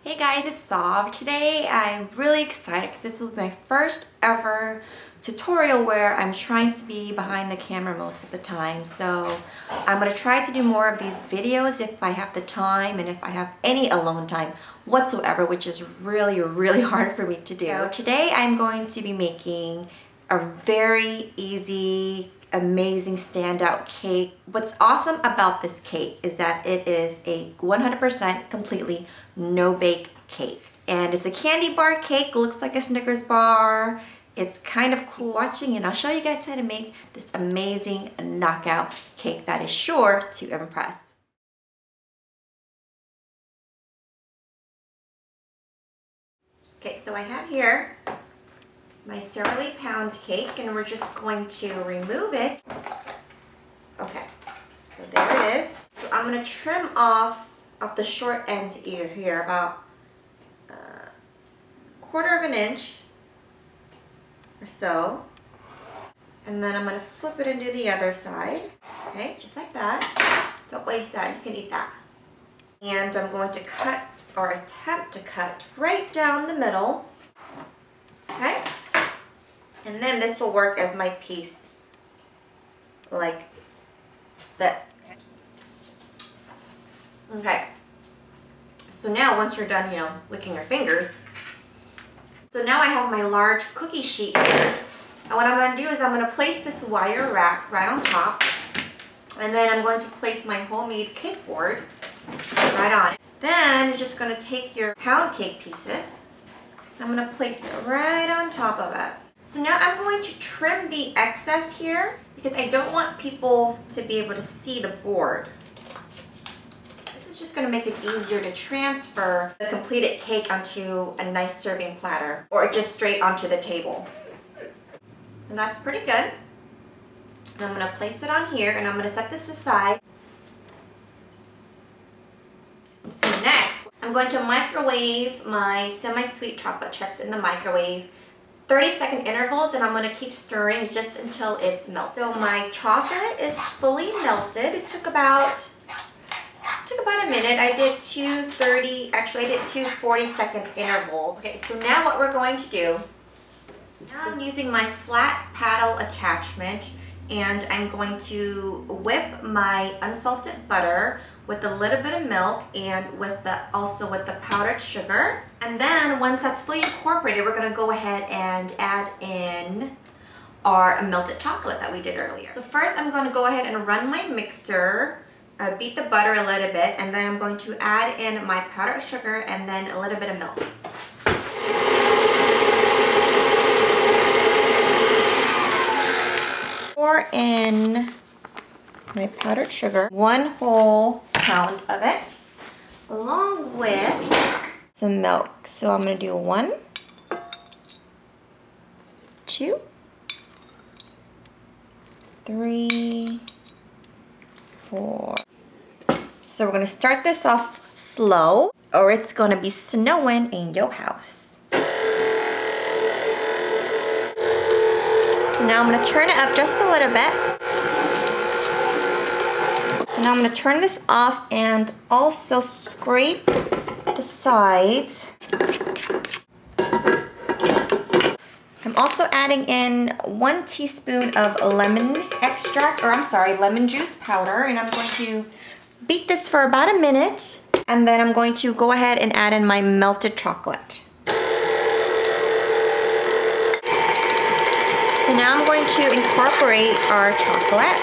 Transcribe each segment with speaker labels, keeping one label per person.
Speaker 1: Hey guys, it's Sav. Today I'm really excited because this will be my first ever tutorial where I'm trying to be behind the camera most of the time. So I'm going to try to do more of these videos if I have the time and if I have any alone time whatsoever, which is really hard for me to do. So today I'm going to be making a very easy, amazing standout cake. What's awesome about this cake is that it is a 100% completely no bake cake, and it's a candy bar cake. Looks like a Snickers bar. It's kind of cool watching, and I'll show you guys how to make this amazing knockout cake that is sure to impress. Okay, so I have here my cereally pound cake, and we're just going to remove it. Okay, so there it is. So I'm going to trim off the short end here, about a 1/4 of an inch or so. And then I'm going to flip it and do the other side. Okay, just like that. Don't waste that, you can eat that. And I'm going to cut, or attempt to cut, right down the middle. Okay? And then this will work as my piece, like this. Okay. So now once you're done, licking your fingers. So now I have my large cookie sheet here. And what I'm going to do is I'm going to place this wire rack right on top. And then I'm going to place my homemade cake board right on it. Then you're just going to take your pound cake pieces. I'm going to place it right on top of it. So now I'm going to trim the excess here because I don't want people to be able to see the board. This is just going to make it easier to transfer the completed cake onto a nice serving platter or just straight onto the table. And that's pretty good. I'm going to place it on here and I'm going to set this aside. So next, I'm going to microwave my semi-sweet chocolate chips in the microwave 30-second intervals, and I'm going to keep stirring just until it's melted. So my chocolate is fully melted. It took about a minute. I did two 40-second intervals. Okay, so now what we're going to do, now I'm using my flat paddle attachment, and I'm going to whip my unsalted butter with a little bit of milk and also with the powdered sugar. And then once that's fully incorporated, we're going to go ahead and add in our melted chocolate that we did earlier. So first I'm going to go ahead and run my mixer, beat the butter a little bit, and then I'm going to add in my powdered sugar and then a little bit of milk. Pour in my powdered sugar, 1 whole pound of it, along with some milk. So I'm going to do 1, 2, 3, 4. So we're going to start this off slow, or it's going to be snowing in your house. So now I'm going to turn it up just a little bit. Now I'm going to turn this off and also scrape the sides. I'm also adding in 1 teaspoon of lemon extract, or I'm sorry, lemon juice powder, and I'm going to beat this for about a minute, and then I'm going to go ahead and add in my melted chocolate. So now I'm going to incorporate our chocolate.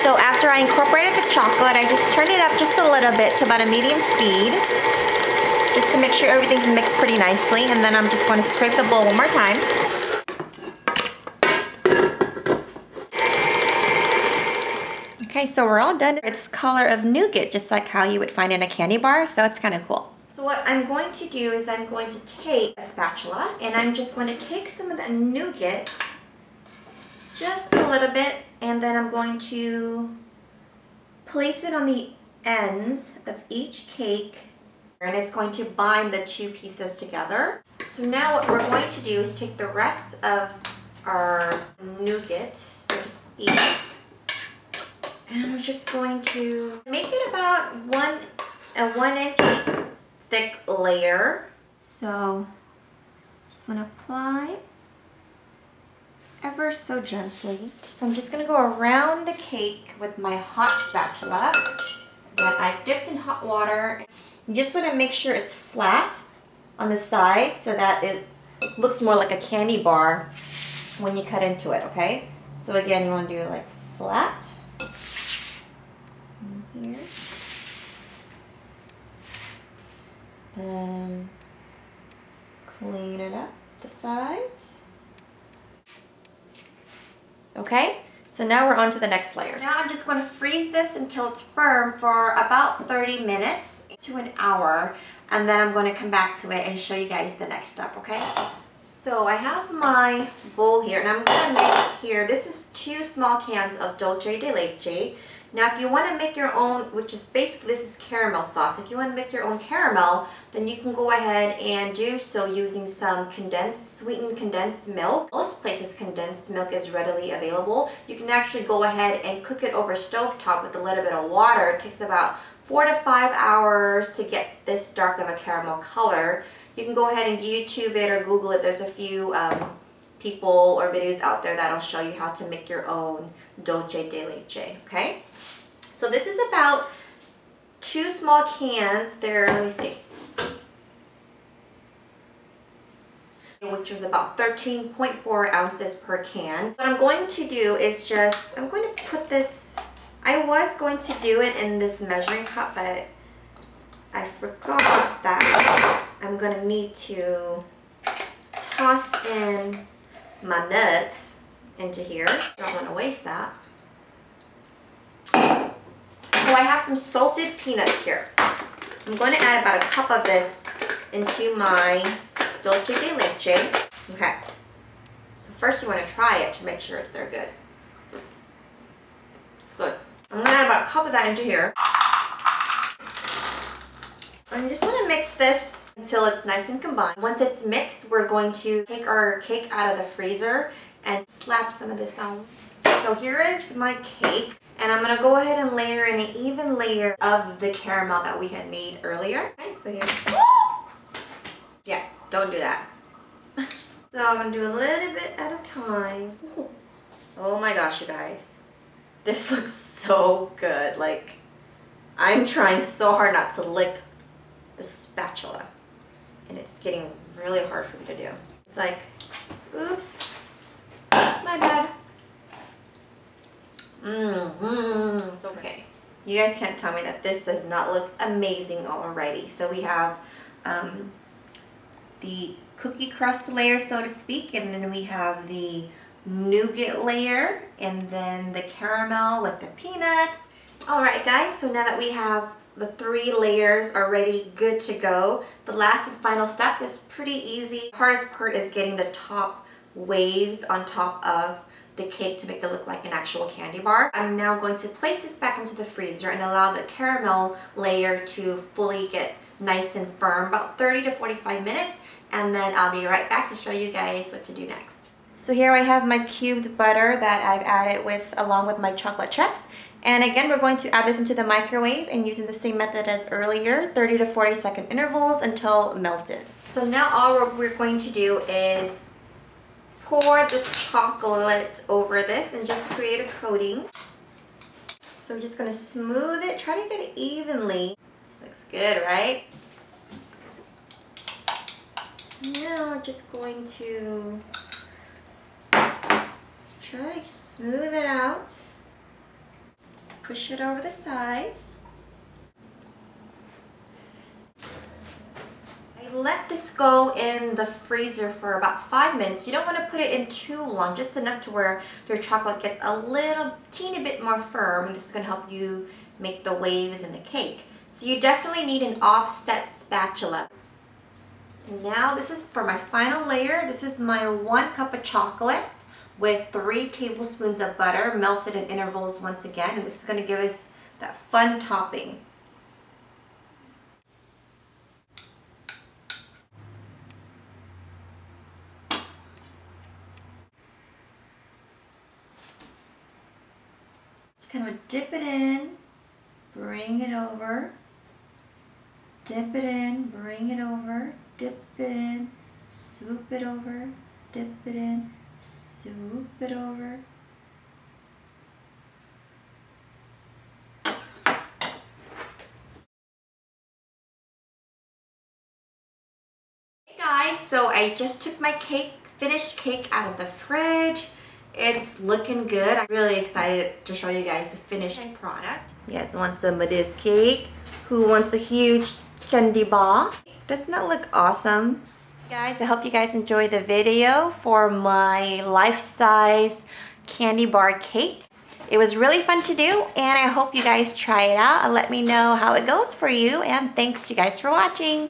Speaker 1: So after I incorporated the chocolate, I just turned it up just a little bit to about a medium speed, just to make sure everything's mixed pretty nicely. And then I'm just going to scrape the bowl one more time. Okay, so we're all done. It's the color of nougat, just like how you would find in a candy bar, so it's kind of cool. So what I'm going to do is I'm going to take a spatula, and I'm just going to take some of the nougat, just a little bit, and then I'm going to place it on the ends of each cake, and it's going to bind the 2 pieces together. So now what we're going to do is take the rest of our nougat, so to speak. And we're just going to make it about a 1 inch thick layer. So just want to apply ever so gently. So I'm just going to go around the cake with my hot spatula that I've dipped in hot water. You just want to make sure it's flat on the side so that it looks more like a candy bar when you cut into it, okay? So again, you want to do it like flat. Here. Then clean it up the sides. Okay, so now we're on to the next layer. Now I'm just going to freeze this until it's firm for about 30 minutes to an hour, and then I'm going to come back to it and show you guys the next step, okay? So I have my bowl here, and I'm going to mix here. This is 2 small cans of dulce de leche. Now if you want to make your own, which is basically, this is caramel sauce. If you want to make your own caramel, then you can go ahead and do so using some sweetened condensed milk. Most places condensed milk is readily available. You can actually go ahead and cook it over stovetop with a little bit of water. It takes about 4 to 5 hours to get this dark of a caramel color. You can go ahead and YouTube it or Google it. There's a few people or videos out there that'll show you how to make your own dulce de leche, okay? So this is about 2 small cans. There, let me see, which was about 13.4 ounces per can. What I'm going to do is I'm going to put this, I was going to do it in this measuring cup, but I forgot that I'm going to need to toss in my nuts into here. Don't want to waste that. So I have some salted peanuts here. I'm going to add about a cup of this into my dulce de leche. Okay. So first you want to try it to make sure they're good. It's good. I'm going to add about a cup of that into here. And you just want to mix this until it's nice and combined. Once it's mixed, we're going to take our cake out of the freezer and slap some of this on. So here is my cake. And I'm going to go ahead and layer in an even layer of the caramel that we had made earlier. Okay, so here. Yeah, don't do that. So I'm going to do a little bit at a time. Oh my gosh, you guys. This looks so good. Like, I'm trying so hard not to lick the spatula. And it's getting really hard for me to do. It's like, oops, my bad. So okay, you guys can't tell me that this does not look amazing already. So we have the cookie crust layer, so to speak, and then we have the nougat layer, and then the caramel with the peanuts. All right, guys, so now that we have the 3 layers already good to go, the last and final step is pretty easy. The hardest part is getting the top waves on top of the cake to make it look like an actual candy bar. I'm now going to place this back into the freezer and allow the caramel layer to fully get nice and firm, about 30 to 45 minutes, and then I'll be right back to show you guys what to do next. So here I have my cubed butter that I've added along with my chocolate chips. And again, we're going to add this into the microwave and using the same method as earlier, 30 to 40 second intervals until melted. So now all we're going to do is pour this chocolate over this and just create a coating. So I'm just going to smooth it, try to get it evenly. Looks good, right? So now I'm just going to try to smooth it out. Push it over the sides. I let this go in the freezer for about 5 minutes. You don't want to put it in too long, just enough to where your chocolate gets a little teeny bit more firm, and this is going to help you make the waves in the cake. So you definitely need an offset spatula. And now this is for my final layer. This is my 1 cup of chocolate with 3 tablespoons of butter melted in intervals once again, and this is going to give us that fun topping. kind of dip it in, bring it over, dip it in, bring it over, dip it in, swoop it over, dip it in, swoop it over. Hey guys, so I just took my finished cake out of the fridge. It's looking good. I'm really excited to show you guys the finished product. You guys want some of this cake? Who wants a huge candy bar? Doesn't that look awesome? Guys, I hope you guys enjoy the video for my life-size candy bar cake. It was really fun to do, and I hope you guys try it out and let me know how it goes for you. And thanks to you guys for watching.